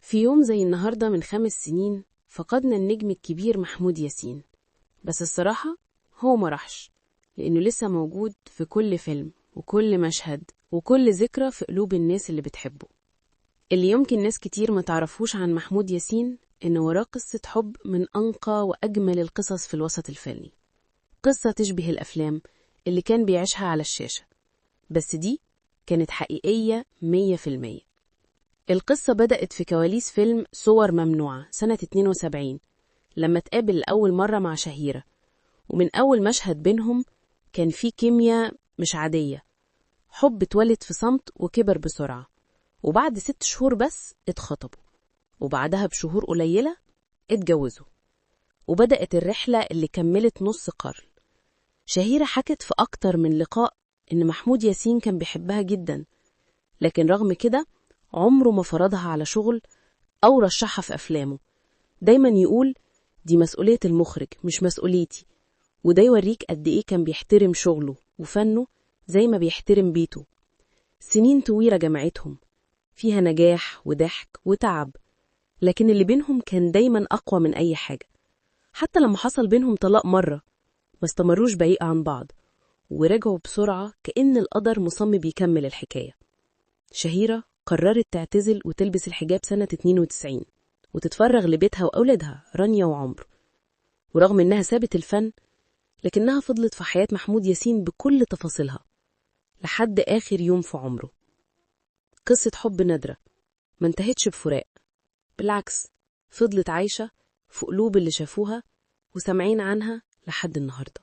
في يوم زي النهاردة من 5 سنين فقدنا النجم الكبير محمود ياسين. بس الصراحة هو ما راحش، لأنه لسه موجود في كل فيلم وكل مشهد وكل ذكرى في قلوب الناس اللي بتحبه. اللي يمكن ناس كتير ما تعرفوش عن محمود ياسين إنه وراه قصة حب من أنقى وأجمل القصص في الوسط الفني، قصة تشبه الأفلام اللي كان بيعيشها على الشاشة، بس دي كانت حقيقية 100%. القصة بدأت في كواليس فيلم صور ممنوعة سنة 72 لما اتقابل لأول مرة مع شهيرة، ومن أول مشهد بينهم كان في كيمياء مش عادية، حب اتولد في صمت وكبر بسرعة، وبعد 6 شهور بس اتخطبوا، وبعدها بشهور قليلة اتجوزوا، وبدأت الرحلة اللي كملت نص قرن. شهيرة حكت في أكتر من لقاء إن محمود ياسين كان بيحبها جدا، لكن رغم كده عمره ما فرضها على شغل أو رشحها في أفلامه. دايما يقول دي مسؤولية المخرج مش مسؤوليتي، وده يوريك قد إيه كان بيحترم شغله وفنه زي ما بيحترم بيته. سنين طويلة جمعتهم فيها نجاح وضحك وتعب، لكن اللي بينهم كان دايما أقوى من أي حاجة. حتى لما حصل بينهم طلاق مرة ما استمروش بعيد عن بعض، ورجعوا بسرعة كأن القدر مصمم بيكمل الحكاية. شهيرة قررت تعتزل وتلبس الحجاب سنة 92 وتتفرغ لبيتها وأولادها رانيا وعمر. ورغم إنها سابت الفن، لكنها فضلت في حياة محمود ياسين بكل تفاصيلها لحد آخر يوم في عمره. قصة حب نادرة ما انتهتش بفراق، بالعكس فضلت عايشة في قلوب اللي شافوها وسمعين عنها لحد النهاردة.